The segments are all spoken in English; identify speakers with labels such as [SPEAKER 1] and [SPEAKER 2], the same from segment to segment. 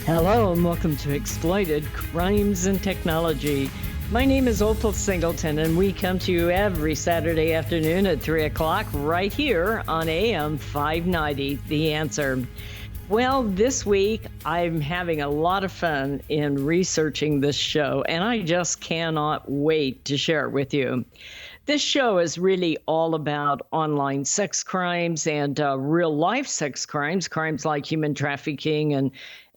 [SPEAKER 1] Hello and welcome to Exploited Crimes and Technology. My name is Opal Singleton and we come to you every Saturday afternoon at 3 o'clock right here on AM 590, The Answer. Well, this week I'm having a lot of fun in researching this show and I just cannot wait to share it with you. This show is really all about online sex crimes and real life sex crimes, crimes like human trafficking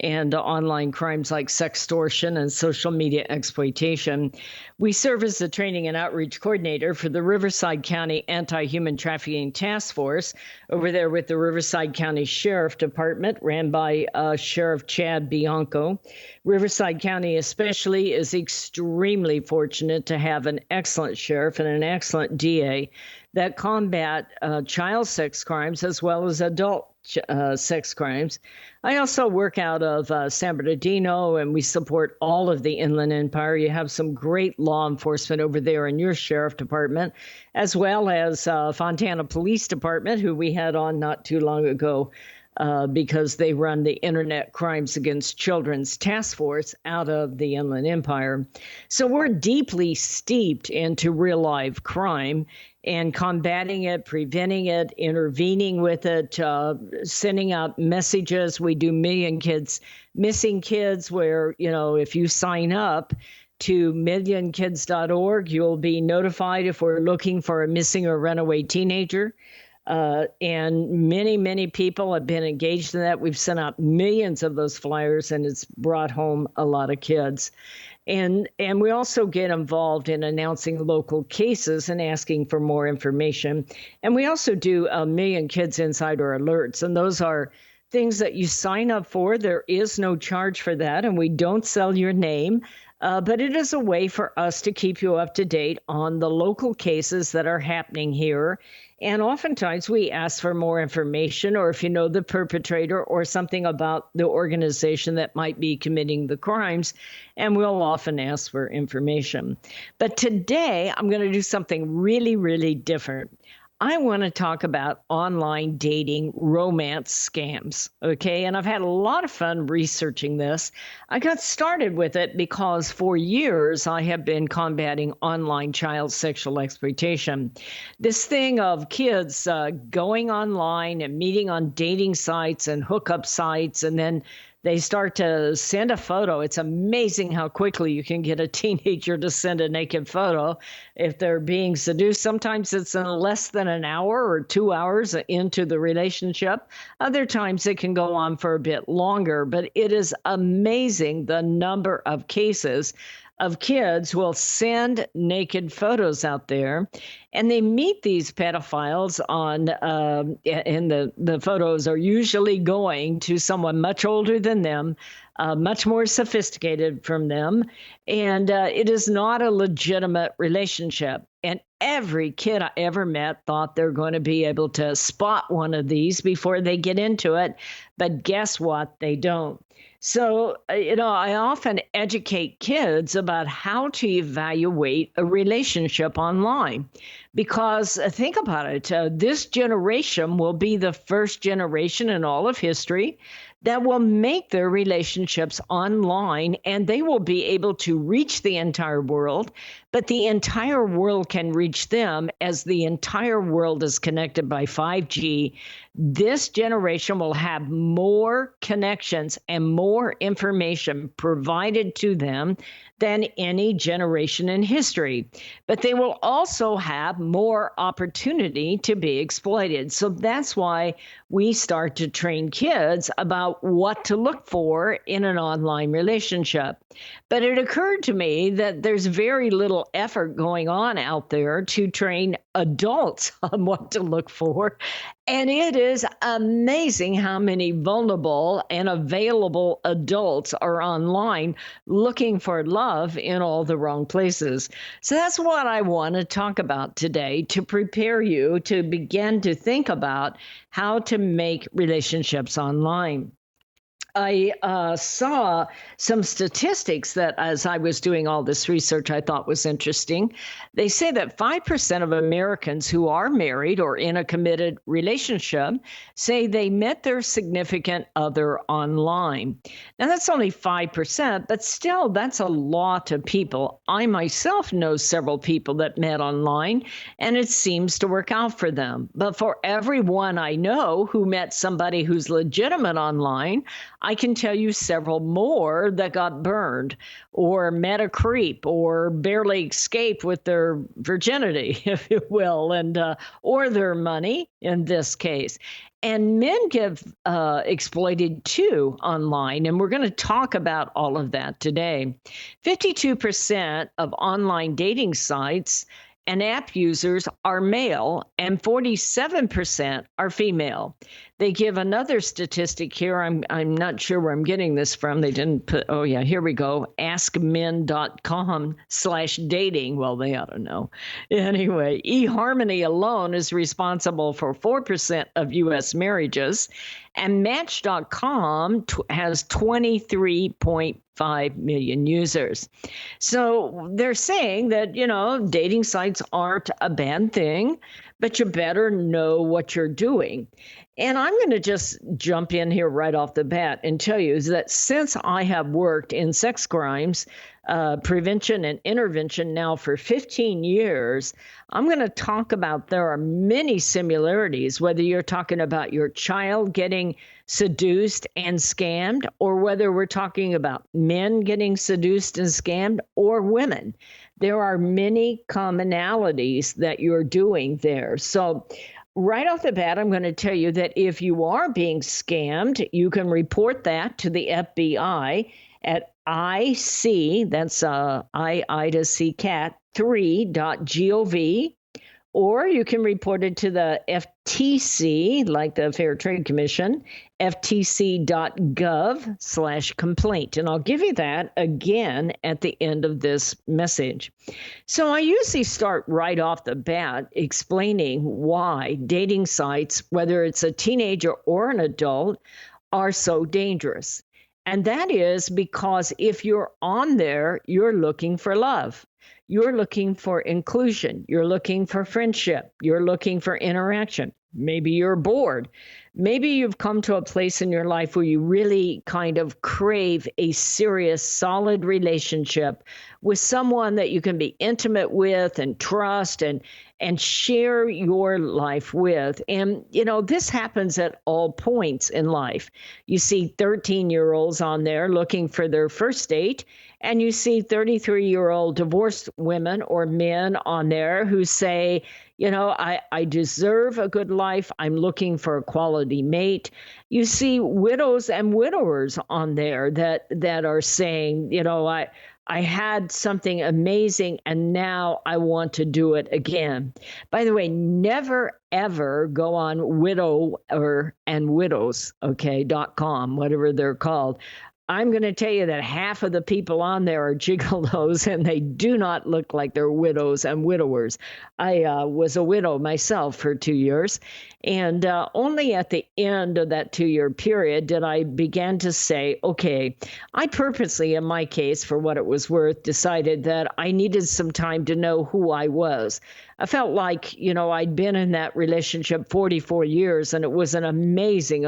[SPEAKER 1] and online crimes like sextortion and social media exploitation. We serve as the training and outreach coordinator for the Riverside County Anti-Human Trafficking Task Force over there with the Riverside County Sheriff Department, ran by Sheriff Chad Bianco. Riverside County especially is extremely fortunate to have an excellent sheriff and an excellent DA that combat child sex crimes as well as adult sex crimes. I also work out of San Bernardino, and we support all of the Inland Empire. You have some great law enforcement over there in your sheriff department, as well as Fontana Police Department, who we had on not too long ago because they run the Internet Crimes Against Children's Task Force out of the Inland Empire. So we're deeply steeped into real life crime and combating it, preventing it, intervening with it, sending out messages. We do Million Kids Missing Kids, where, you know, if you sign up to millionkids.org, you'll be notified if we're looking for a missing or runaway teenager. And many people have been engaged in that. We've sent out millions of those flyers, and it's brought home a lot of kids. And we also get involved in announcing local cases and asking for more information. And we also do a Million Kids Insider Alerts, and those are things that you sign up for. There is no charge for that, and we don't sell your name. But it is a way for us to keep you up to date on the local cases that are happening here. And oftentimes we ask for more information, or if you know the perpetrator or something about the organization that might be committing the crimes, and we'll often ask for information. But today I'm going to do something really different. I want to talk about online dating romance scams, okay? And I've had a lot of fun researching this. I got started with it because for years I have been combating online child sexual exploitation. This thing of kids going online and meeting on dating sites and hookup sites, and then they start to send a photo. It's amazing how quickly you can get a teenager to send a naked photo if they're being seduced. Sometimes it's in less than an hour or 2 hours into the relationship. Other times it can go on for a bit longer, but it is amazing the number of cases of kids who will send naked photos out there, and they meet these pedophiles on, and the photos are usually going to someone much older than them, much more sophisticated from them, and it is not a legitimate relationship. And every kid I ever met thought they're going to be able to spot one of these before they get into it, but guess what? They don't. So, I often educate kids about how to evaluate a relationship online because think about it. This generation will be the first generation in all of history that will make their relationships online, and they will be able to reach the entire world, but the entire world can reach them as the entire world is connected by 5G. This generation will have more connections and more information provided to them than any generation in history. But they will also have more opportunity to be exploited. So that's why we start to train kids about what to look for in an online relationship. But it occurred to me that there's very little effort going on out there to train adults on what to look for. And it is amazing how many vulnerable and available adults are online looking for love in all the wrong places. So that's what I want to talk about today to prepare you to begin to think about how to make relationships online. I saw some statistics that, as I was doing all this research, I thought was interesting. They say that 5% of Americans who are married or in a committed relationship say they met their significant other online. Now, that's only 5%, but still, that's a lot of people. I myself know several people that met online, and it seems to work out for them. But for everyone I know who met somebody who's legitimate online, I can tell you several more that got burned or met a creep or barely escaped with their virginity, if you will, and or their money in this case. And men get exploited too online. And we're going to talk about all of that today. 52% of online dating sites and app users are male, and 47% are female. They give another statistic here. I'm not sure where I'm getting this from. They didn't put, oh yeah, here we go. askmen.com/dating. Well, they ought to know. Anyway, eHarmony alone is responsible for 4% of U.S. marriages, and Match.com has 23.5 million users. So they're saying that, dating sites aren't a bad thing, but you better know what you're doing. And I'm going to just jump in here right off the bat and tell you that since I have worked in sex crimes prevention and intervention now for 15 years, I'm going to talk about there are many similarities, whether you're talking about your child getting seduced and scammed, or whether we're talking about men getting seduced and scammed, or women. There are many commonalities that you're doing there. So right off the bat, I'm going to tell you that if you are being scammed, you can report that to the FBI at IC, that's I to C cat 3.gov, or you can report it to the FTC, like the Fair Trade Commission, ftc.gov/complaint. And I'll give you that again at the end of this message. So I usually start right off the bat explaining why dating sites, whether it's a teenager or an adult, are so dangerous. And that is because if you're on there, you're looking for love. You're looking for inclusion. You're looking for friendship. You're looking for interaction. Maybe you're bored. Maybe you've come to a place in your life where you really kind of crave a serious, solid relationship with someone that you can be intimate with and trust and share your life with. And, this happens at all points in life. You see 13-year-olds on there looking for their first date, and you see 33-year-old divorced women or men on there who say, I deserve a good life. I'm looking for a quality mate. You see widows and widowers on there that are saying, I had something amazing and now I want to do it again. By the way, never, ever go on widower and widows, .com, whatever they're called. I'm going to tell you that half of the people on there are gigolos, and they do not look like they're widows and widowers. I was a widow myself for 2 years, and only at the end of that 2-year period did I begin to say, okay, I purposely, in my case, for what it was worth, decided that I needed some time to know who I was. I felt like, I'd been in that relationship 44 years, and it was an amazing,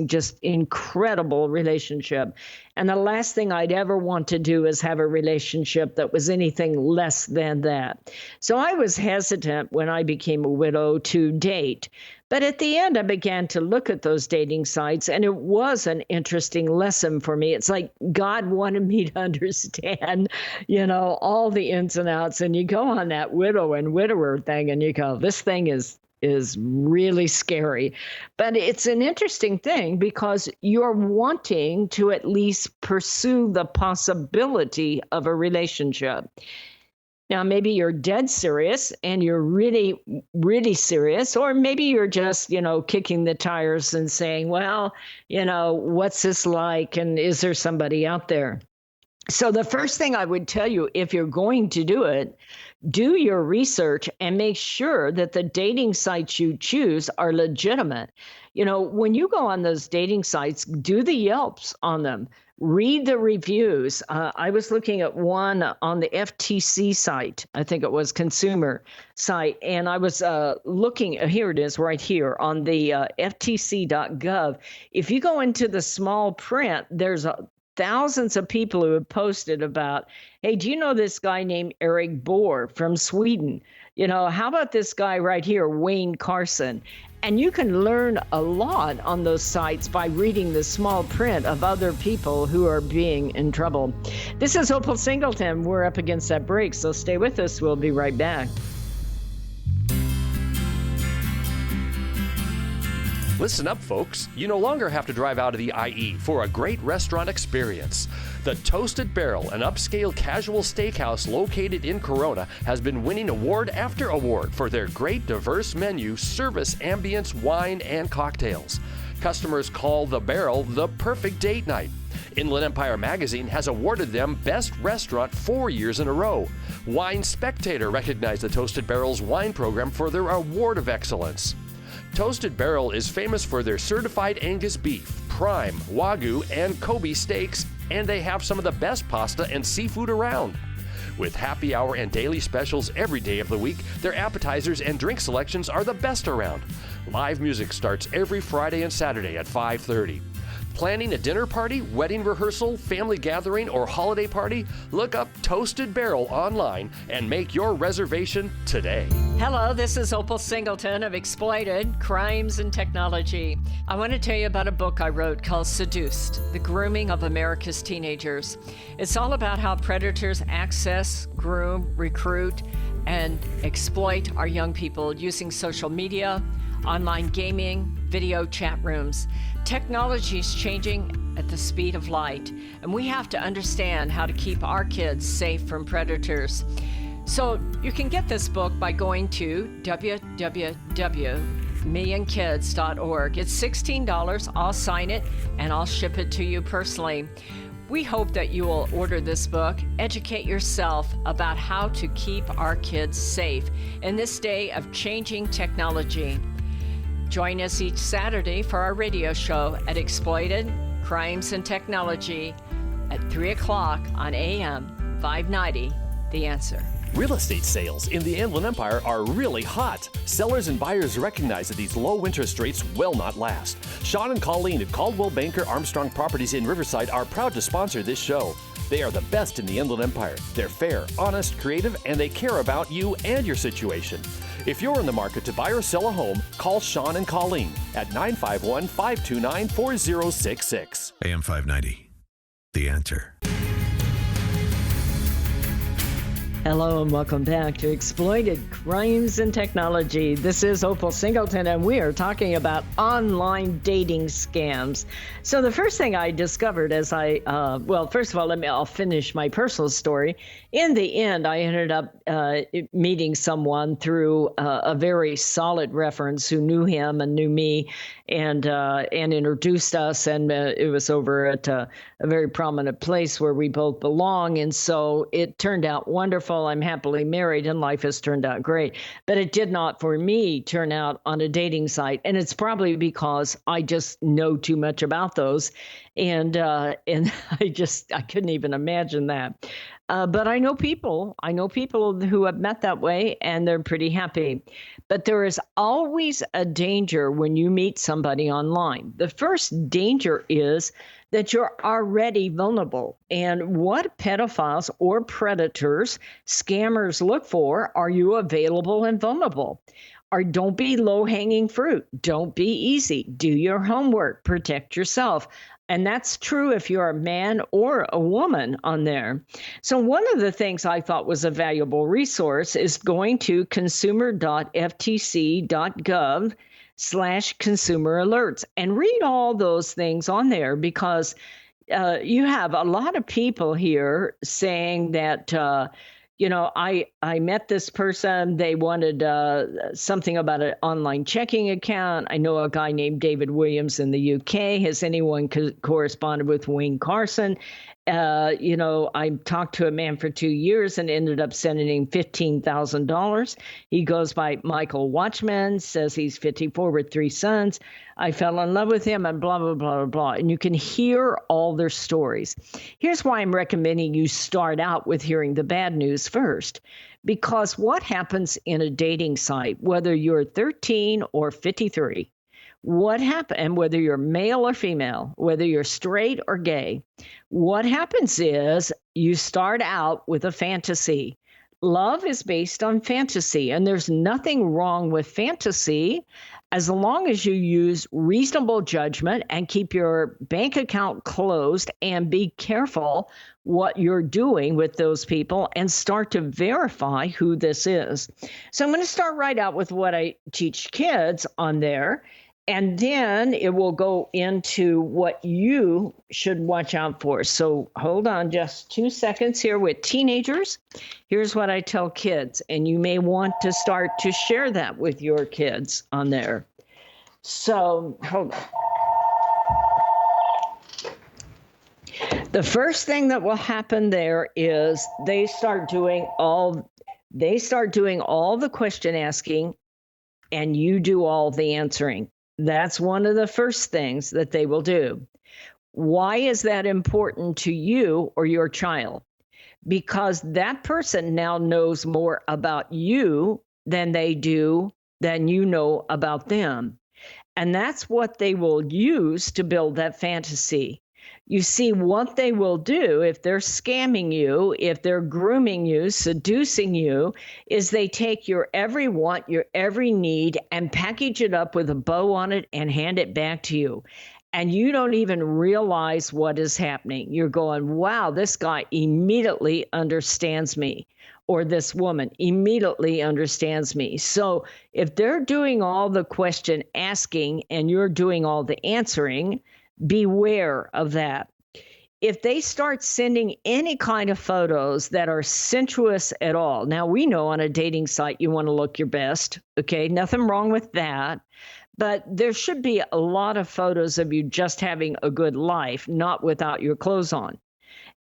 [SPEAKER 1] just incredible relationship. And the last thing I'd ever want to do is have a relationship that was anything less than that. So I was hesitant when I became a widow to date. But at the end, I began to look at those dating sites, and it was an interesting lesson for me. It's like God wanted me to understand, all the ins and outs. And you go on that widow and widower thing, and you go, this thing is really scary. But it's an interesting thing because you're wanting to at least pursue the possibility of a relationship. Now, maybe you're dead serious and you're really, really serious, or maybe you're just, kicking the tires and saying, well, what's this like? And is there somebody out there? So the first thing I would tell you, if you're going to do it, Do your research and make sure that the dating sites you choose are legitimate. When you go on those dating sites, do the Yelps on them. Read the reviews. I was looking at one on the FTC site, I think it was consumer site, and I was looking, here it is right here on the ftc.gov. If you go into the small print, there's thousands of people who have posted about, hey, do you know this guy named Eric Bohr from Sweden? How about this guy right here, Wayne Carson? And you can learn a lot on those sites by reading the small print of other people who are being in trouble. This is Opal Singleton. We're up against that break, so stay with us. We'll be right back.
[SPEAKER 2] Listen up, folks. You no longer have to drive out of the IE for a great restaurant experience. The Toasted Barrel, an upscale casual steakhouse located in Corona, has been winning award after award for their great diverse menu, service, ambience, wine, and cocktails. Customers call the Barrel the perfect date night. Inland Empire Magazine has awarded them Best Restaurant 4 years in a row. Wine Spectator recognized the Toasted Barrel's wine program for their award of excellence. Toasted Barrel is famous for their certified Angus beef, prime, Wagyu, and Kobe steaks, and they have some of the best pasta and seafood around. With happy hour and daily specials every day of the week, their appetizers and drink selections are the best around. Live music starts every Friday and Saturday at 5:30. Planning a dinner party, wedding rehearsal, family gathering, or holiday party? Look up Toasted Barrel online and make your reservation today.
[SPEAKER 1] Hello, this is Opal Singleton of Exploited, Crimes and Technology. I want to tell you about a book I wrote called Seduced, The Grooming of America's Teenagers. It's all about how predators access, groom, recruit, and exploit our young people using social media, online gaming, video chat rooms. Technology is changing at the speed of light, and we have to understand how to keep our kids safe from predators. So you can get this book by going to www.millionkids.org. It's $16. I'll sign it, and I'll ship it to you personally. We hope that you will order this book, educate yourself about how to keep our kids safe in this day of changing technology. Join us each Saturday for our radio show at Exploited, Crimes and Technology at 3 o'clock on AM 590, The Answer.
[SPEAKER 2] Real estate sales in the Inland Empire are really hot. Sellers and buyers recognize that these low interest rates will not last. Sean and Colleen at Caldwell Banker Armstrong Properties in Riverside are proud to sponsor this show. They are the best in the Inland Empire. They're fair, honest, creative, and they care about you and your situation. If you're in the market to buy or sell a home, call Sean and Colleen at 951-529-4066.
[SPEAKER 3] AM 590, The Answer.
[SPEAKER 1] Hello and welcome back to Exploited Crimes and Technology. This is Opal Singleton, and we are talking about online dating scams. So the first thing I discovered as first of all, I'll finish my personal story. In the end, I ended up meeting someone through a very solid reference who knew him and knew me, and introduced us, and it was over at a very prominent place where we both belong, and so it turned out wonderful. I'm happily married, and life has turned out great. But it did not, for me, turn out on a dating site, and it's probably because I just know too much about those, and I couldn't even imagine that. But I know people who have met that way, and they're pretty happy. But there is always a danger when you meet somebody online. The first danger is that you're already vulnerable. And what pedophiles or predators, scammers look for, are you available and vulnerable? Or don't be low-hanging fruit. Don't be easy. Do your homework. Protect yourself. And that's true if you're a man or a woman on there. So one of the things I thought was a valuable resource is going to consumer.ftc.gov/consumer alerts and read all those things on there, because you have a lot of people here saying that I met this person. They wanted something about an online checking account. I know a guy named David Williams in the UK. Has anyone corresponded with Wayne Carson? I talked to a man for 2 years and ended up sending him $15,000. He goes by Michael Watchman, says he's 54 with 3 sons. I fell in love with him and blah, blah, blah, blah, blah. And you can hear all their stories. Here's why I'm recommending you start out with hearing the bad news first. Because what happens in a dating site, whether you're 13 or 53, what happened, and whether you're male or female, whether you're straight or gay, what happens is you start out with a fantasy. Love is based on fantasy, and there's nothing wrong with fantasy as long as you use reasonable judgment and keep your bank account closed and be careful what you're doing with those people and start to verify who this is. So I'm going to start right out with what I teach kids on there. And then it will go into what you should watch out for. So hold on just 2 seconds here with teenagers. Here's what I tell kids, and you may want to start to share that with your kids on there. So hold on. The first thing that will happen there is they start doing all the question asking, and you do all the answering. That's one of the first things that they will do. Why is that important to you or your child? Because that person now knows more about you than you know about them. And that's what they will use to build that fantasy. You see, what they will do if they're scamming you, if they're grooming you, seducing you, is they take your every want, your every need, and package it up with a bow on it and hand it back to you. And you don't even realize what is happening. You're going, wow, this guy immediately understands me, or this woman immediately understands me. So if they're doing all the question asking and you're doing all the answering, beware of that. If they start sending any kind of photos that are sensuous at all, now we know on a dating site you want to look your best, okay? Nothing wrong with that. But there should be a lot of photos of you just having a good life, not without your clothes on.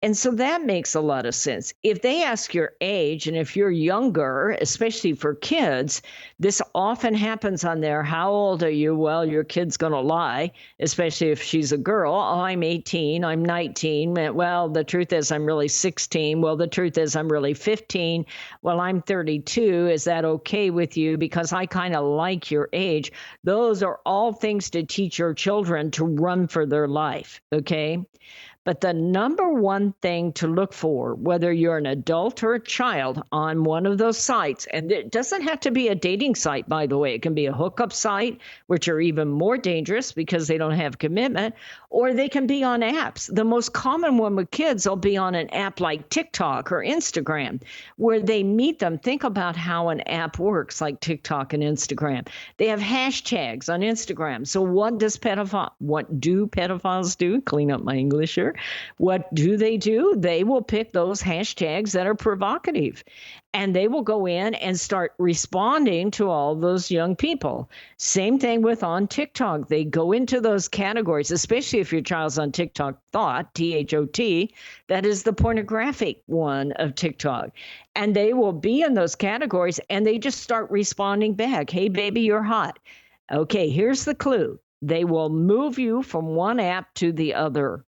[SPEAKER 1] And so that makes a lot of sense. If they ask your age, and if you're younger, especially for kids, this often happens on there. How old are you? Well, your kid's going to lie, especially if she's a girl. Oh, I'm 18. I'm 19. Well, the truth is I'm really 16. Well, the truth is I'm really 15. Well, I'm 32. Is that okay with you? Because I kind of like your age. Those are all things to teach your children to run for their life, okay? But the number one thing to look for, whether you're an adult or a child on one of those sites, and it doesn't have to be a dating site, by the way. It can be a hookup site, which are even more dangerous because they don't have commitment, or they can be on apps. The most common one with kids will be on an app like TikTok or Instagram, where they meet them. Think about how an app works, like TikTok and Instagram. They have hashtags on Instagram. So what do pedophiles do? Clean up my English here. What do? They will pick those hashtags that are provocative, and they will go in and start responding to all those young people. Same thing with on TikTok. They go into those categories, especially if your child's on TikTok Thought, THOT, that is the pornographic one of TikTok. And they will be in those categories, and they just start responding back. Hey, baby, you're hot. Okay, here's the clue. They will move you from one app to the other.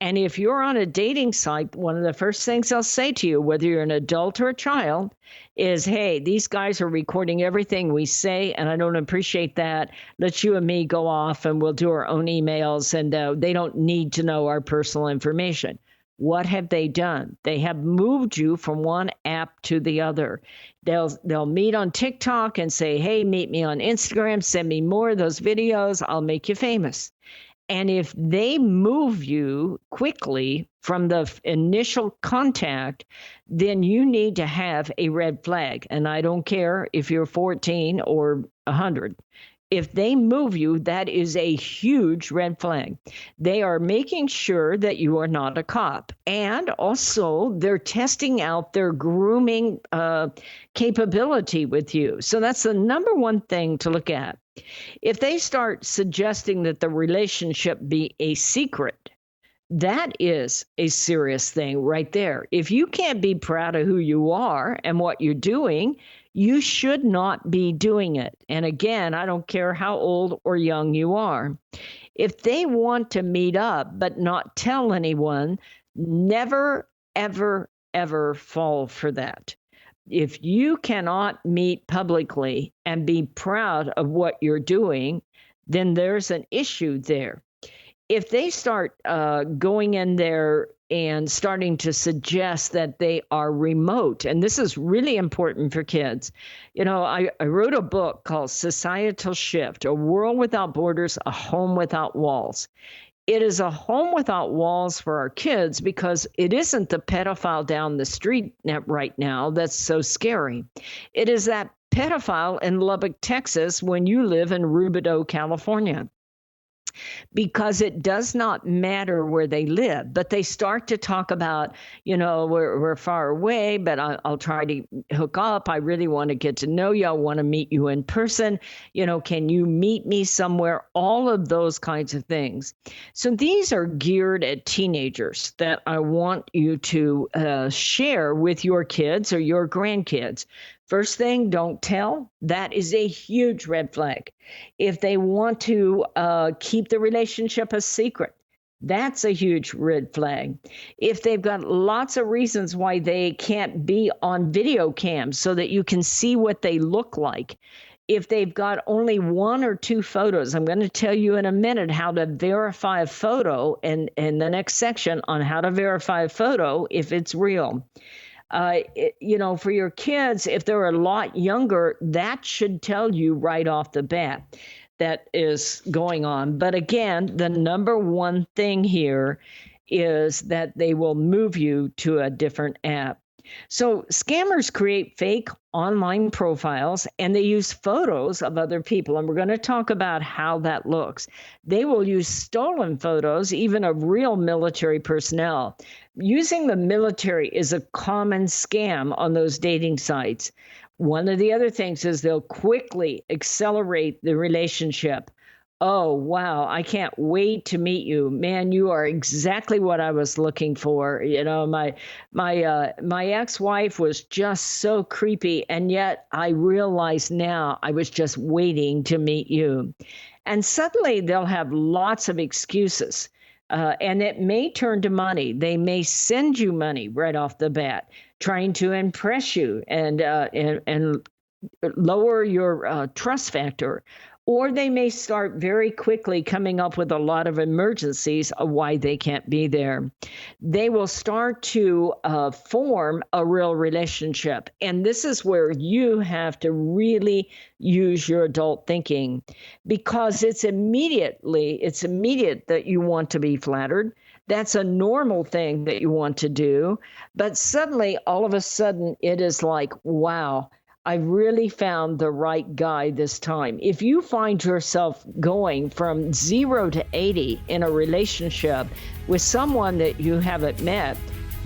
[SPEAKER 1] And if you're on a dating site, one of the first things they'll say to you, whether you're an adult or a child, is, hey, these guys are recording everything we say, and I don't appreciate that. Let you and me go off, and we'll do our own emails, and they don't need to know our personal information. What have they done? They have moved you from one app to the other. They'll meet on TikTok and say, hey, meet me on Instagram, send me more of those videos, I'll make you famous. And if they move you quickly from the initial contact, then you need to have a red flag. And I don't care if you're 14 or 100. If they move you, that is a huge red flag. They are making sure that you are not a cop. And also, they're testing out their grooming capability with you. So that's the number one thing to look at. If they start suggesting that the relationship be a secret, that is a serious thing right there. If you can't be proud of who you are and what you're doing, you should not be doing it. And again, I don't care how old or young you are. If they want to meet up but not tell anyone, never, ever, ever fall for that. If you cannot meet publicly and be proud of what you're doing, then there's an issue there. If they start going in there and starting to suggest that they are remote, and this is really important for kids. You know, I wrote a book called Societal Shift, A World Without Borders, A Home Without Walls. It is a home without walls for our kids because it isn't the pedophile down the street right now that's so scary. It is that pedophile in Lubbock, Texas, when you live in Rubidoux, California. Because it does not matter where they live, but they start to talk about, you know, we're far away, but I'll try to hook up. I really want to get to know you. I want to meet you in person. You know, can you meet me somewhere? All of those kinds of things. So these are geared at teenagers that I want you to share with your kids or your grandkids. First thing, don't tell. That is a huge red flag. If they want to keep the relationship a secret, that's a huge red flag. If they've got lots of reasons why they can't be on video cams so that you can see what they look like. If they've got only one or two photos, I'm going to tell you in a minute how to verify a photo in the next section on how to verify a photo if it's real. You know, for your kids, if they're a lot younger, that should tell you right off the bat that is going on. But again, the number one thing here is that they will move you to a different app. So scammers create fake online profiles and they use photos of other people. And we're going to talk about how that looks. They will use stolen photos, even of real military personnel. Using the military is a common scam on those dating sites. One of the other things is they'll quickly accelerate the relationship. Oh, wow, I can't wait to meet you. Man, you are exactly what I was looking for. You know, my ex-wife was just so creepy, and yet I realize now I was just waiting to meet you. And suddenly they'll have lots of excuses, and it may turn to money. They may send you money right off the bat, trying to impress you and lower your trust factor. Or they may start very quickly coming up with a lot of emergencies of why they can't be there. They will start to form a real relationship. And this is where you have to really use your adult thinking because it's immediate that you want to be flattered. That's a normal thing that you want to do. But suddenly, all of a sudden, it is like, wow, I really found the right guy this time. If you find yourself going from 0 to 80 in a relationship with someone that you haven't met,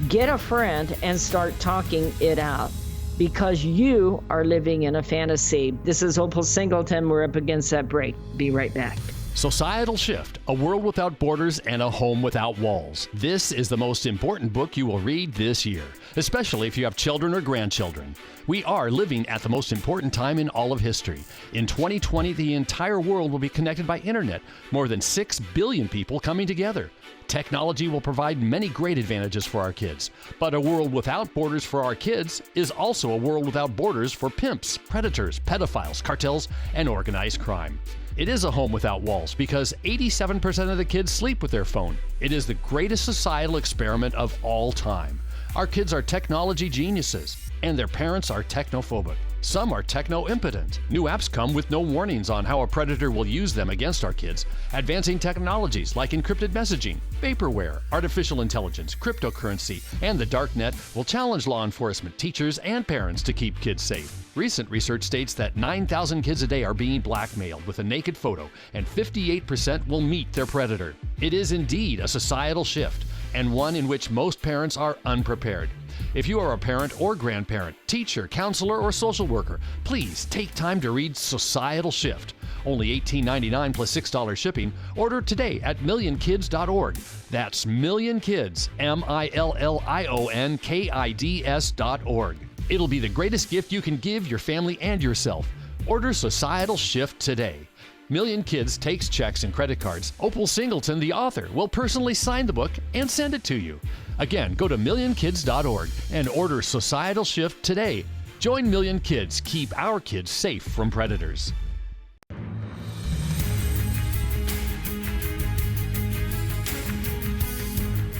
[SPEAKER 1] get a friend and start talking it out because you are living in a fantasy. This is Opal Singleton. We're up against that break. Be right back.
[SPEAKER 2] Societal Shift, A World Without Borders and a Home Without Walls. This is the most important book you will read this year, especially if you have children or grandchildren. We are living at the most important time in all of history. In 2020, the entire world will be connected by internet, more than 6 billion people coming together. Technology will provide many great advantages for our kids, but a world without borders for our kids is also a world without borders for pimps, predators, pedophiles, cartels, and organized crime. It is a home without walls because 87% of the kids sleep with their phone. It is the greatest societal experiment of all time. Our kids are technology geniuses, and their parents are technophobic. Some are techno-impotent. New apps come with no warnings on how a predator will use them against our kids. Advancing technologies like encrypted messaging, vaporware, artificial intelligence, cryptocurrency, and the darknet will challenge law enforcement, teachers, and parents to keep kids safe. Recent research states that 9,000 kids a day are being blackmailed with a naked photo, and 58% will meet their predator. It is indeed a societal shift, and one in which most parents are unprepared. If you are a parent or grandparent, teacher, counselor, or social worker, please take time to read Societal Shift. Only $18.99 plus $6 shipping. Order today at millionkids.org. That's millionkids, millionkids.org. It'll be the greatest gift you can give your family and yourself. Order Societal Shift today. Million Kids takes checks and credit cards. Opal Singleton, the author, will personally sign the book and send it to you. Again, go to millionkids.org and order Societal Shift today. Join Million Kids. Keep our kids safe from predators.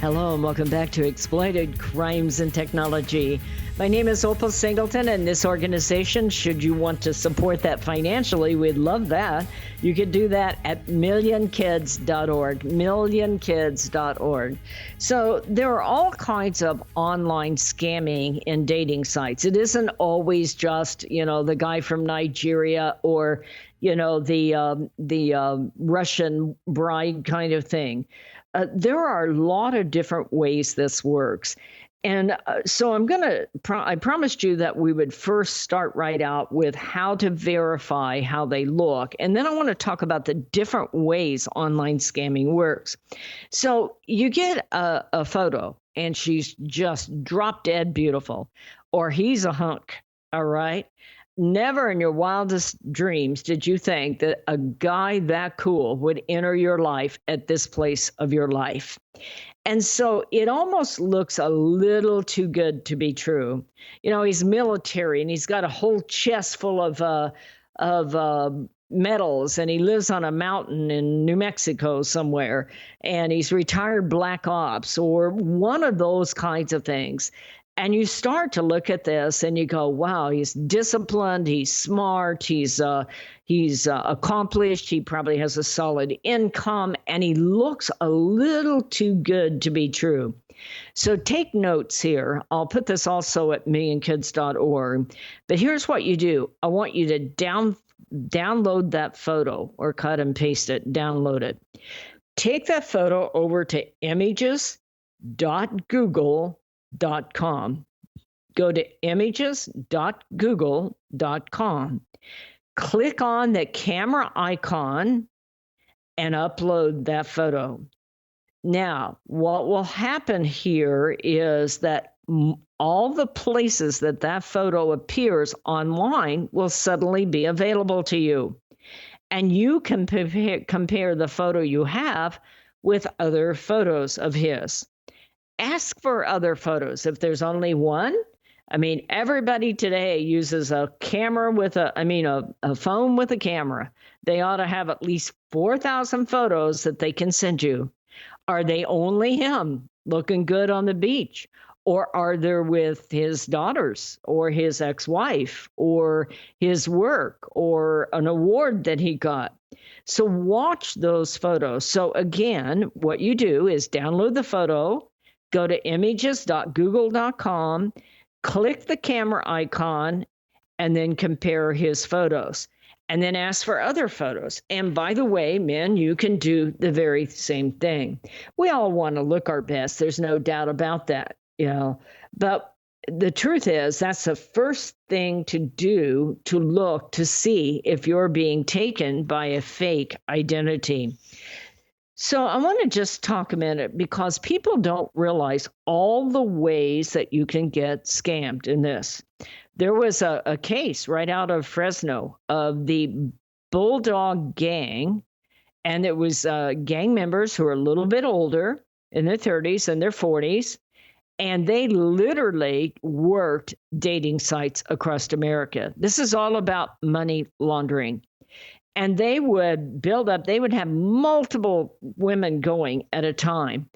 [SPEAKER 1] Hello and welcome back to Exploited Crimes and Technology. My name is Opal Singleton, and this organization, should you want to support that financially, we'd love that. You could do that at millionkids.org, millionkids.org. So there are all kinds of online scamming in dating sites. It isn't always just, the guy from Nigeria or, the Russian bride kind of thing. There are a lot of different ways this works. And so I promised you that we would first start right out with how to verify how they look. And then I want to talk about the different ways online scamming works. So you get a photo and she's just drop dead beautiful, or he's a hunk. All right. Never in your wildest dreams did you think that a guy that cool would enter your life at this place of your life. And so it almost looks a little too good to be true. He's military and he's got a whole chest full of medals, and he lives on a mountain in New Mexico somewhere, and he's retired black ops or one of those kinds of things. And you start to look at this and you go, wow, he's disciplined, he's smart, he's accomplished, he probably has a solid income, and he looks a little too good to be true. So take notes here. I'll put this also at millionkids.org. But here's what you do. I want you to download that photo, or cut and paste it, download it. Take that photo over to images.google.com. Go to images.google.com. Click on the camera icon and upload that photo. Now, what will happen here is that all the places that photo appears online will suddenly be available to you. And you can compare the photo you have with other photos of his. Ask for other photos. If there's only one, everybody today uses a phone with a camera. They ought to have at least 4,000 photos that they can send you. Are they only him looking good on the beach? Or are there with his daughters or his ex-wife or his work or an award that he got? So watch those photos. So again, what you do is download the photo, go to images.google.com, click the camera icon, and then compare his photos. And then ask for other photos. And by the way, men, you can do the very same thing. We all want to look our best. There's no doubt about that, But the truth is, that's the first thing to do, to look to see if you're being taken by a fake identity. So I want to just talk a minute, because people don't realize all the ways that you can get scammed in this. There was a case right out of Fresno of the Bulldog Gang, and it was gang members who are a little bit older, in their 30s and their 40s, and they literally worked dating sites across America. This is all about money laundering. And they would build up, they would have multiple women going at a time.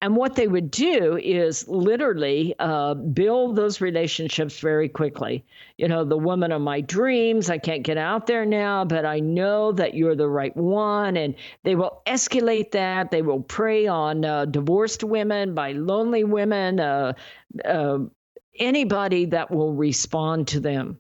[SPEAKER 1] And what they would do is literally build those relationships very quickly. You know, the woman of my dreams, I can't get out there now, but I know that you're the right one. And they will escalate that. They will prey on divorced women, by lonely women, anybody that will respond to them.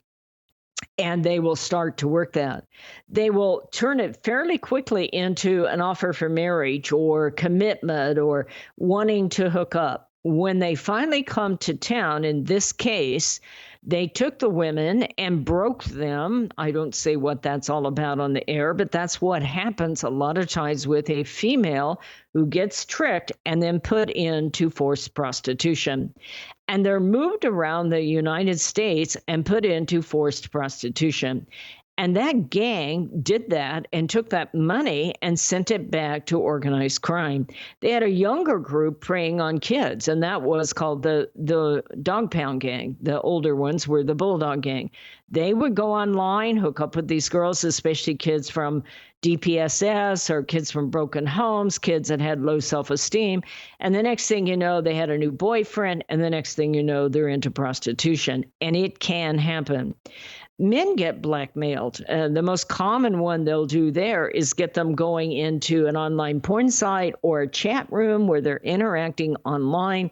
[SPEAKER 1] And they will start to work that. They will turn it fairly quickly into an offer for marriage or commitment or wanting to hook up. When they finally come to town, in this case, they took the women and broke them. I don't say what that's all about on the air, but that's what happens a lot of times with a female who gets tricked and then put into forced prostitution. And they're moved around the United States and put into forced prostitution. And that gang did that and took that money and sent it back to organized crime. They had a younger group preying on kids, and that was called the Dog Pound Gang. The older ones were the Bulldog Gang. They would go online, hook up with these girls, especially kids from DPSS or kids from broken homes, kids that had low self-esteem. And the next thing you know, they had a new boyfriend, and the next thing you know, they're into prostitution. And it can happen. Men get blackmailed. The most common one they'll do there is get them going into an online porn site or a chat room where they're interacting online.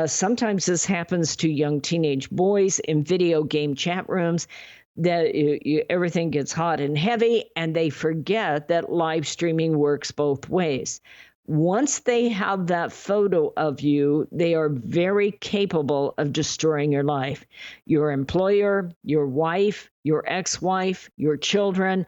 [SPEAKER 1] Sometimes this happens to young teenage boys in video game chat rooms. That everything gets hot and heavy, and they forget that live streaming works both ways. Once they have that photo of you, they are very capable of destroying your life. Your employer, your wife, your ex-wife, your children,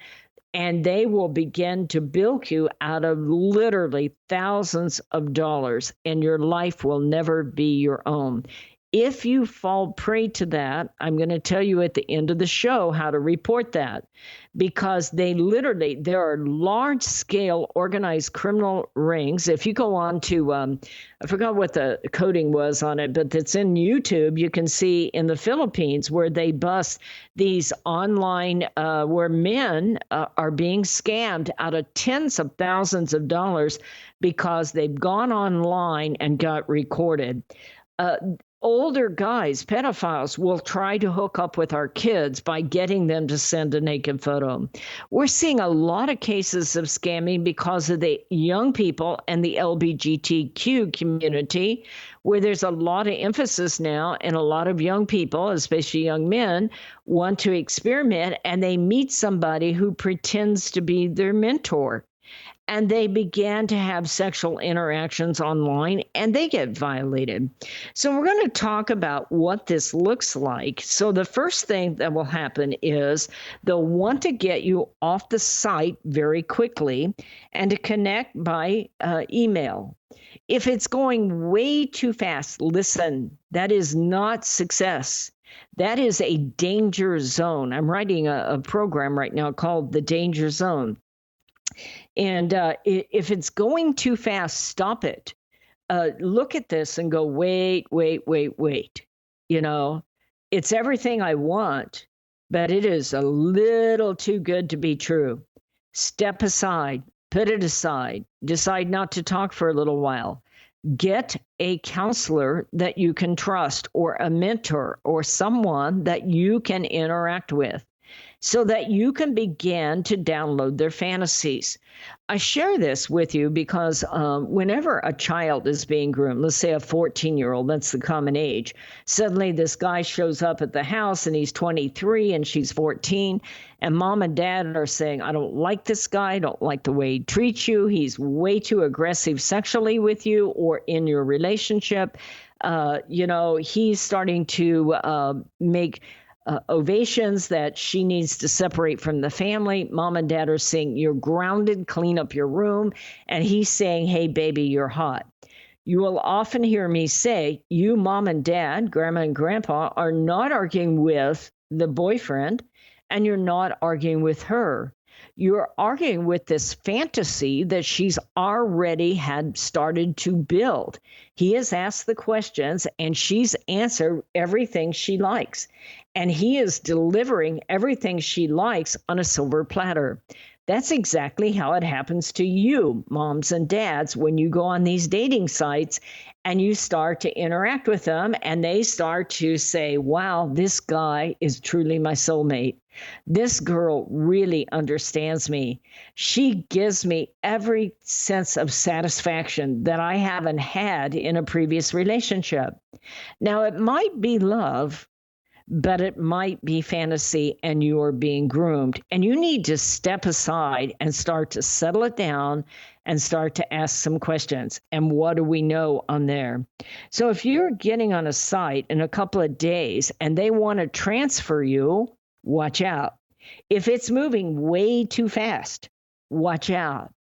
[SPEAKER 1] and they will begin to bilk you out of literally thousands of dollars, and your life will never be your own. If you fall prey to that, I'm going to tell you at the end of the show how to report that, because there are large-scale organized criminal rings. If you go on to, I forgot what the coding was on it, but it's in YouTube. You can see in the Philippines where they bust these online, where men are being scammed out of tens of thousands of dollars because they've gone online and got recorded. Older guys, pedophiles, will try to hook up with our kids by getting them to send a naked photo. We're seeing a lot of cases of scamming because of the young people and the LGBTQ community, where there's a lot of emphasis now, and a lot of young people, especially young men, want to experiment, and they meet somebody who pretends to be their mentor. And they began to have sexual interactions online, and they get violated. So we're going to talk about what this looks like. So the first thing that will happen is they'll want to get you off the site very quickly and to connect by email. If it's going way too fast, listen, that is not success. That is a danger zone. I'm writing a program right now called The Danger Zone. And if it's going too fast, stop it. Look at this and go, wait. You know, it's everything I want, but it is a little too good to be true. Step aside, put it aside, decide not to talk for a little while. Get a counselor that you can trust, or a mentor, or someone that you can interact with, so that you can begin to download their fantasies. I share this with you because whenever a child is being groomed, let's say a 14-year-old, that's the common age, suddenly this guy shows up at the house and he's 23 and she's 14, and mom and dad are saying, I don't like this guy, I don't like the way he treats you, he's way too aggressive sexually with you or in your relationship. He's starting to make ovations that she needs to separate from the family. Mom and dad are saying, you're grounded, clean up your room. And he's saying, hey, baby, you're hot. You will often hear me say, you, mom and dad, grandma and grandpa, are not arguing with the boyfriend, and you're not arguing with her. You're arguing with this fantasy that she's already had started to build. He has asked the questions, and she's answered everything she likes. And he is delivering everything she likes on a silver platter. That's exactly how it happens to you, moms and dads, when you go on these dating sites and you start to interact with them and they start to say, wow, this guy is truly my soulmate. This girl really understands me. She gives me every sense of satisfaction that I haven't had in a previous relationship. Now, it might be love, but it might be fantasy and you're being groomed. And you need to step aside and start to settle it down and start to ask some questions. And what do we know on there? So if you're getting on a site in a couple of days and they want to transfer you, watch out. If it's moving way too fast, watch out.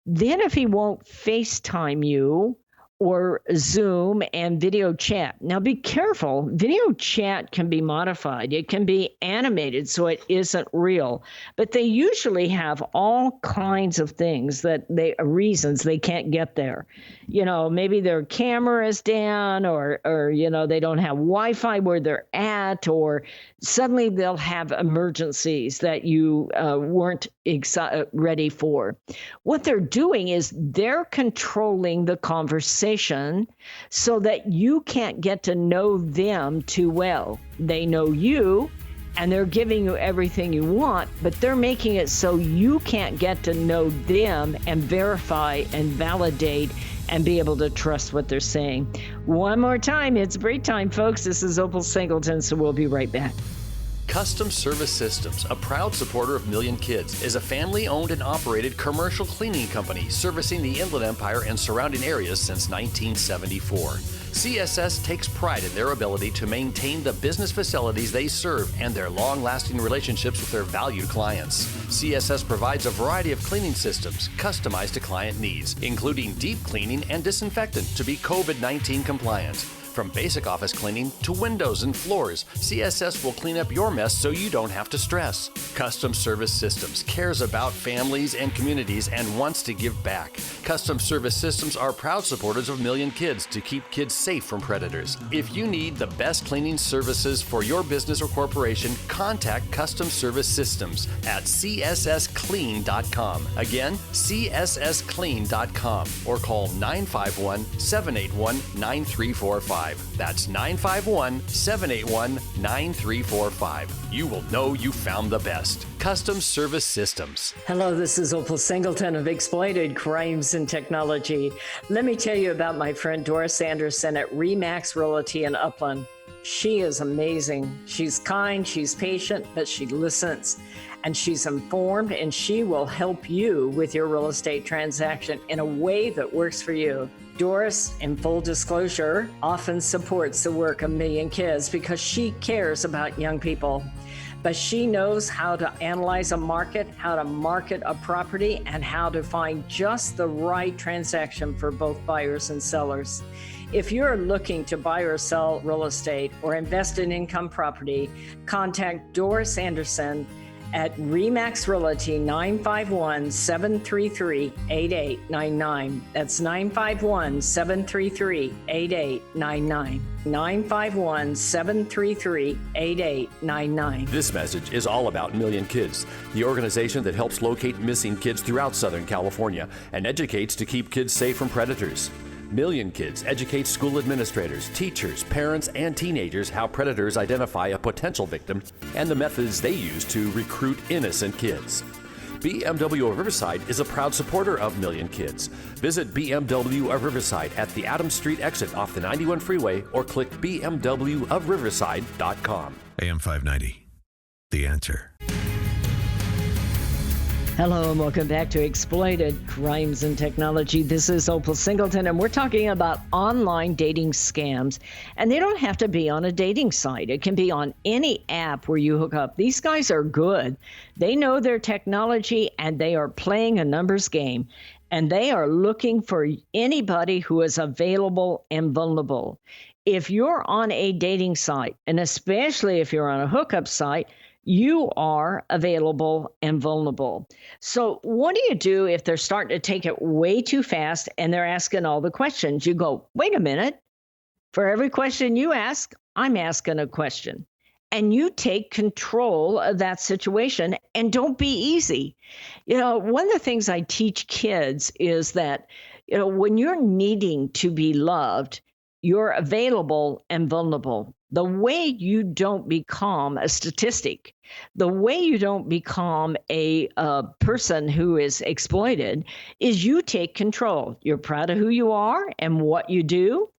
[SPEAKER 1] Then if he won't FaceTime you or Zoom and video chat. Now be careful. Video chat can be modified. It can be animated so it isn't real. But they usually have all kinds of things reasons they can't get there. You know, maybe their camera is down or they don't have Wi-Fi where they're at, or suddenly they'll have emergencies that you weren't ready for. What they're doing is they're controlling the conversation so that you can't get to know them too well. They know you and they're giving you everything you want, but they're making it so you can't get to know them and verify and validate and be able to trust what they're saying. One more time, it's break time, folks. This is Opal Singleton, so we'll be right back.
[SPEAKER 2] Custom Service Systems, a proud supporter of Million Kids, is a family-owned and operated commercial cleaning company servicing the Inland Empire and surrounding areas since 1974. CSS takes pride in their ability to maintain the business facilities they serve and their long-lasting relationships with their valued clients. CSS provides a variety of cleaning systems customized to client needs, including deep cleaning and disinfectant to be COVID-19 compliant. From basic office cleaning to windows and floors, CSS will clean up your mess so you don't have to stress. Custom Service Systems cares about families and communities and wants to give back. Custom Service Systems are proud supporters of Million Kids to keep kids safe from predators. If you need the best cleaning services for your business or corporation, contact Custom Service Systems at cssclean.com. Again, cssclean.com, or call 951-781-9345. That's 951-781-9345. You will know you found the best. Custom Service Systems.
[SPEAKER 1] Hello, this is Opal Singleton of Exploited Crimes and Technology. Let me tell you about my friend Doris Anderson at Remax Realty in Upland. She is amazing. She's kind, she's patient, but she listens. And she's informed, and she will help you with your real estate transaction in a way that works for you. Doris, in full disclosure, often supports the work of Million Kids because she cares about young people. But she knows how to analyze a market, how to market a property, and how to find just the right transaction for both buyers and sellers. If you're looking to buy or sell real estate or invest in income property, contact Doris Anderson at Remax Realty, 951-733-8899. That's 951-733-8899. 951-733-8899.
[SPEAKER 2] This message is all about Million Kids, the organization that helps locate missing kids throughout Southern California and educates to keep kids safe from predators. Million Kids educates school administrators, teachers, parents, and teenagers how predators identify a potential victim and the methods they use to recruit innocent kids. BMW of Riverside is a proud supporter of Million Kids. Visit BMW of Riverside at the Adams Street exit off the 91 freeway or click bmwofriverside.com.
[SPEAKER 3] AM 590, The Answer.
[SPEAKER 1] Hello and welcome back to Exploited Crimes and Technology. This is Opal Singleton, and we're talking about online dating scams. And they don't have to be on a dating site. It can be on any app where you hook up. These guys are good. They know their technology, and they are playing a numbers game. And they are looking for anybody who is available and vulnerable. If you're on a dating site, and especially if you're on a hookup site, you are available and vulnerable. So what do you do if they're starting to take it way too fast and they're asking all the questions? You go, wait a minute. For every question you ask, I'm asking a question. and you take control of that situation, and don't be easy. One of the things I teach kids is that, when you're needing to be loved, you're available and vulnerable. The way you don't become a statistic, the way you don't become a person who is exploited, is you take control. You're proud of who you are and what you do.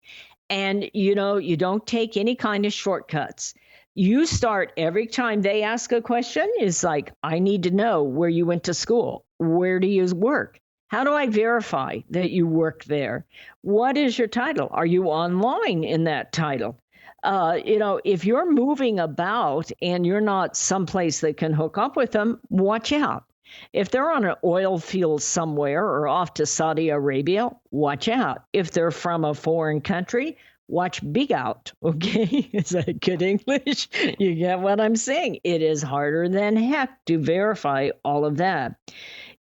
[SPEAKER 1] And, you don't take any kind of shortcuts. You start every time they ask a question, is like, I need to know where you went to school. Where do you work? How do I verify that you work there? What is your title? Are you online in that title? If you're moving about and you're not someplace that can hook up with them, watch out. If they're on an oil field somewhere or off to Saudi Arabia, watch out. If they're from a foreign country, watch big out. Okay. Is that good English? You get what I'm saying? It is harder than heck to verify all of that.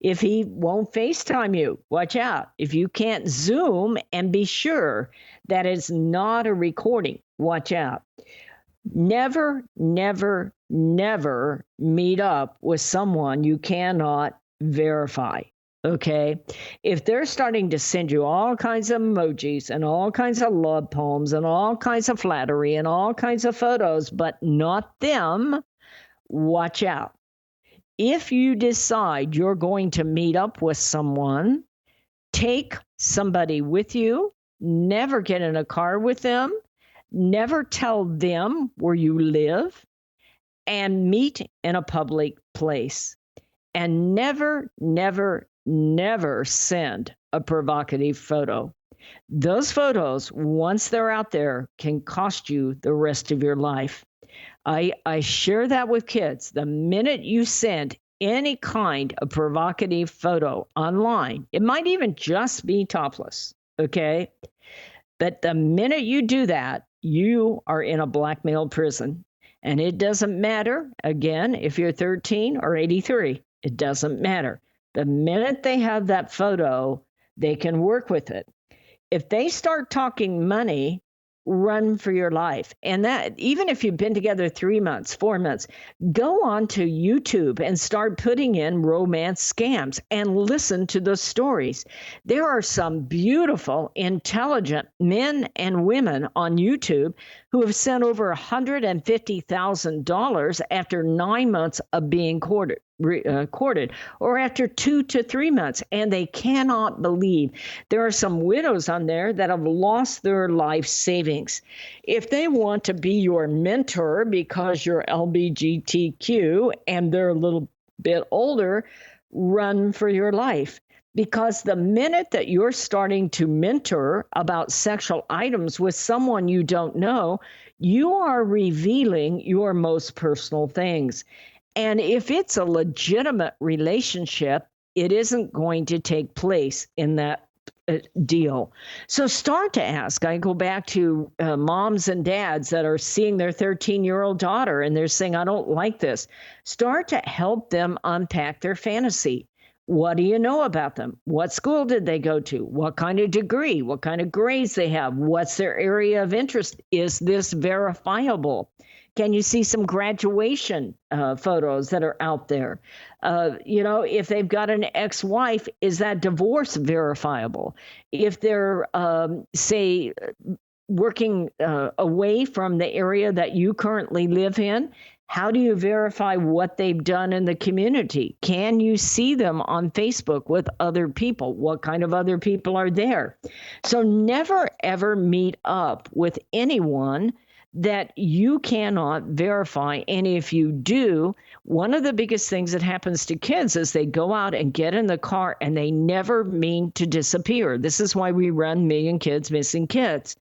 [SPEAKER 1] If he won't FaceTime you, watch out. If you can't Zoom and be sure that it's not a recording, watch out. Never, never, never meet up with someone you cannot verify. Okay. If they're starting to send you all kinds of emojis and all kinds of love poems and all kinds of flattery and all kinds of photos, but not them, watch out. If you decide you're going to meet up with someone, take somebody with you. Never get in a car with them. Never tell them where you live, and meet in a public place. And never, never, never send a provocative photo. Those photos, once they're out there, can cost you the rest of your life. I share that with kids. The minute you send any kind of provocative photo online, it might even just be topless, okay? But the minute you do that, you are in a blackmailed prison. And it doesn't matter, again, if you're 13 or 83. It doesn't matter. The minute they have that photo, they can work with it. If they start talking money, run for your life. And that, even if you've been together 3 months, 4 months, go on to YouTube and start putting in romance scams and listen to the stories. There are some beautiful, intelligent men and women on YouTube who have sent over $150,000 after 9 months of being courted, or after 2 to 3 months, and they cannot believe. There are some widows on there that have lost their life savings. If they want to be your mentor because you're LGBTQ and they're a little bit older, run for your life. Because the minute that you're starting to mentor about sexual items with someone you don't know, you are revealing your most personal things. And if it's a legitimate relationship, it isn't going to take place in that deal. So start to ask. I go back to moms and dads that are seeing their 13-year-old daughter and they're saying, I don't like this. Start to help them unpack their fantasy. What do you know about them? What school did they go to? What kind of degree? What kind of grades they have? What's their area of interest? Is this verifiable? Can you see some graduation photos that are out there? If they've got an ex-wife, is that divorce verifiable? If they're, say, working away from the area that you currently live in, how do you verify what they've done in the community? Can you see them on Facebook with other people? What kind of other people are there? So never, ever meet up with anyone that you cannot verify. And if you do, one of the biggest things that happens to kids is they go out and get in the car and they never mean to disappear. This is why we run Million Kids Missing Kids.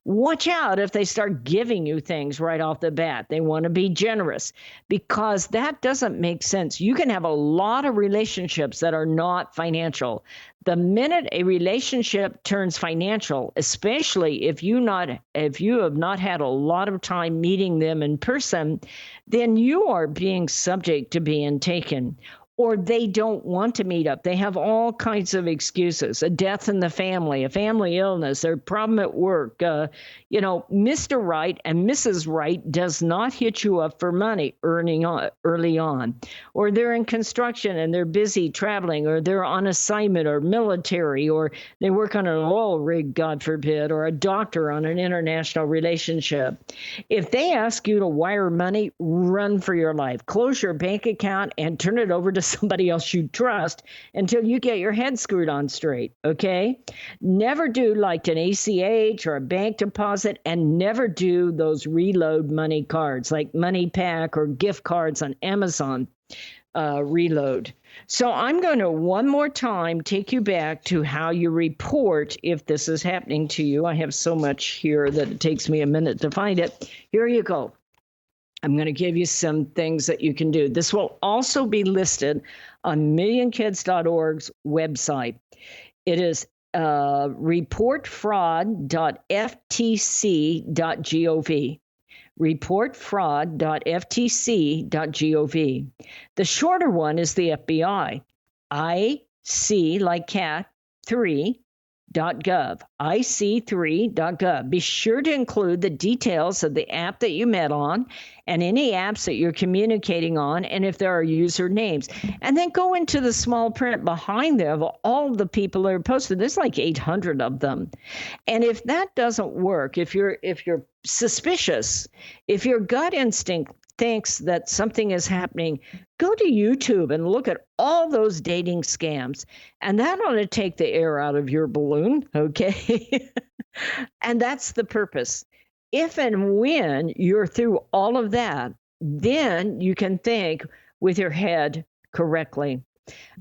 [SPEAKER 1] Watch out if they start giving you things right off the bat. They want to be generous, because that doesn't make sense. You can have a lot of relationships that are not financial. The minute a relationship turns financial, especially if you have not had a lot of time meeting them in person, then you are being subject to being taken. or they don't want to meet up. They have all kinds of excuses: a death in the family, a family illness, a problem at work. Mr. Right and Mrs. Right does not hit you up for money early on, or they're in construction and they're busy traveling, or they're on assignment or military, or they work on an oil rig, God forbid, or a doctor on an international relationship. If they ask you to wire money, run for your life. Close your bank account and turn it over to somebody else you trust until you get your head screwed on straight, okay? Never do like an ACH or a bank deposit, and never do those reload money cards like Money Pack or gift cards on Amazon reload. So I'm going to one more time take you back to how you report if this is happening to you. I have so much here that it takes me a minute to find it. Here you go. I'm going to give you some things that you can do. This will also be listed on millionkids.org's website. It is reportfraud.ftc.gov. reportfraud.ftc.gov. The shorter one is the FBI. IC, like cat, 3.gov. IC3.gov. Be sure to include the details of the app that you met on and any apps that you're communicating on, and if there are user names. And then go into the small print behind there of all the people that are posted. There's like 800 of them. And if that doesn't work, if you're suspicious, if your gut instinct thinks that something is happening, go to YouTube and look at all those dating scams. And that ought to take the air out of your balloon, okay? And that's the purpose. If and when you're through all of that, then you can think with your head correctly.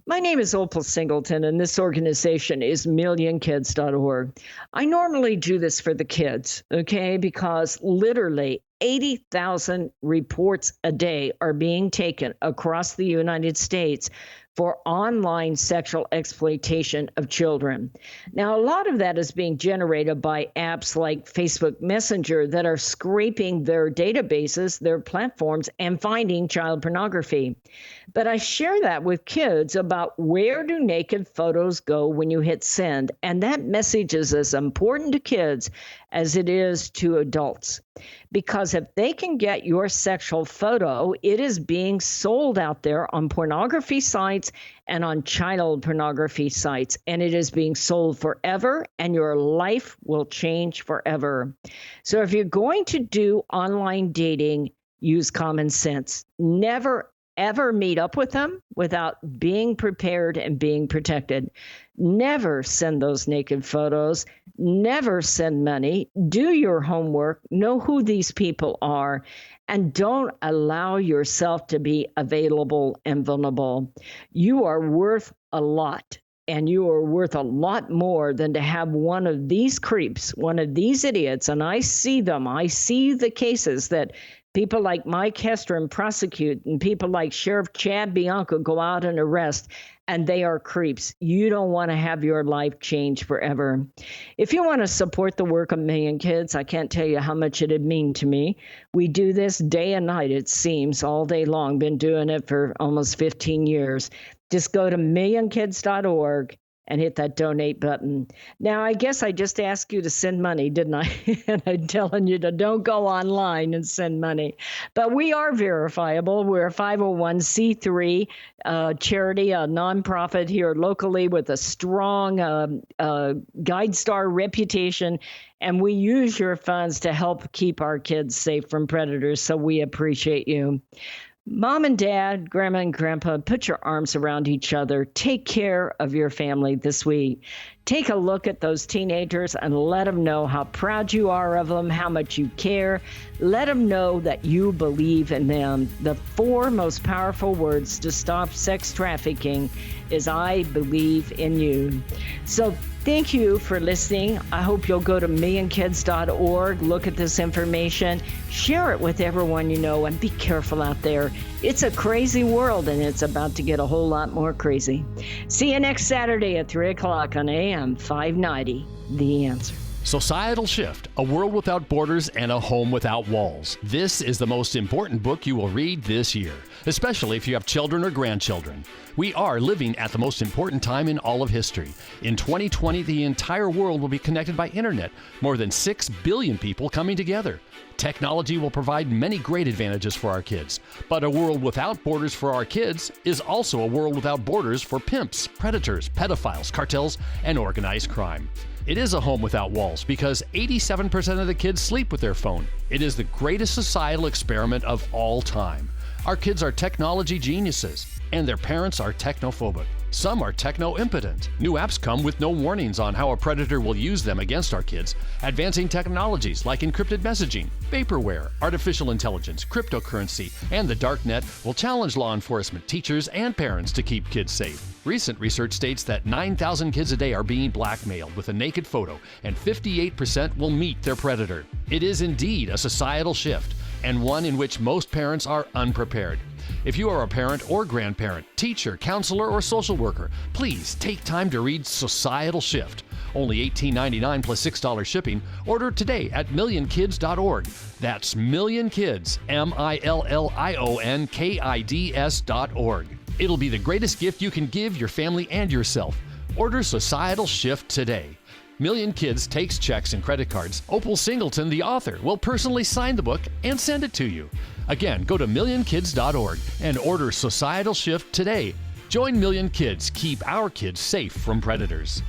[SPEAKER 1] My name is Opal Singleton, and this organization is millionkids.org. I normally do this for the kids, okay, because literally 80,000 reports a day are being taken across the United States for online sexual exploitation of children. Now, a lot of that is being generated by apps like Facebook Messenger that are scraping their databases, their platforms, and finding child pornography. But I share that with kids about where do naked photos go when you hit send, and that message is as important to kids as it is to adults. Because if they can get your sexual photo, it is being sold out there on pornography sites and on child pornography sites, and it is being sold forever, and your life will change forever. So if you're going to do online dating, use common sense. Never, ever meet up with them without being prepared and being protected. Never send those naked photos. Never send money. Do your homework. Know who these people are. And don't allow yourself to be available and vulnerable. You are worth a lot. And you are worth a lot more than to have one of these creeps, one of these idiots. And I see them. I see the cases that people like Mike Hestrom prosecute, and people like Sheriff Chad Bianco go out and arrest, and they are creeps. You don't want to have your life change forever. If you want to support the work of Million Kids, I can't tell you how much it'd mean to me. We do this day and night, it seems, all day long. Been doing it for almost 15 years. Just go to millionkids.org and hit that donate button. Now, I guess I just asked you to send money, didn't I? And I'm telling you to don't go online and send money. But we are verifiable. We're a 501c3 charity, a nonprofit here locally with a strong GuideStar reputation. And we use your funds to help keep our kids safe from predators. So we appreciate you. Mom and Dad, Grandma and Grandpa, put your arms around each other. Take care of your family this week. Take a look at those teenagers and let them know how proud you are of them, how much you care. Let them know that you believe in them. The 4 most powerful words to stop sex trafficking is I believe in you. So thank you for listening. I hope you'll go to millionkids.org, look at this information, share it with everyone you know, and be careful out there. It's a crazy world, and it's about to get a whole lot more crazy. See you next Saturday at 3 o'clock on AM 590, The Answer.
[SPEAKER 2] Societal Shift, A World Without Borders and a Home Without Walls. This is the most important book you will read this year, especially if you have children or grandchildren. We are living at the most important time in all of history. In 2020, the entire world will be connected by internet, more than 6 billion people coming together. Technology will provide many great advantages for our kids, but a world without borders for our kids is also a world without borders for pimps, predators, pedophiles, cartels, and organized crime. It is a home without walls because 87% of the kids sleep with their phone. It is the greatest societal experiment of all time. Our kids are technology geniuses, and their parents are technophobic. Some are techno-impotent. New apps come with no warnings on how a predator will use them against our kids. Advancing technologies like encrypted messaging, vaporware, artificial intelligence, cryptocurrency, and the dark net will challenge law enforcement, teachers, and parents to keep kids safe. Recent research states that 9,000 kids a day are being blackmailed with a naked photo, and 58% will meet their predator. It is indeed a societal shift, and one in which most parents are unprepared. If you are a parent or grandparent, teacher, counselor, or social worker, please take time to read Societal Shift. Only $18.99 plus $6 shipping. Order today at millionkids.org. That's millionkids, millionkids.org. It'll be the greatest gift you can give your family and yourself. Order Societal Shift today. Million Kids takes checks and credit cards. Opal Singleton, the author, will personally sign the book and send it to you. Again, go to millionkids.org and order Societal Shift today. Join Million Kids. Keep our kids safe from predators.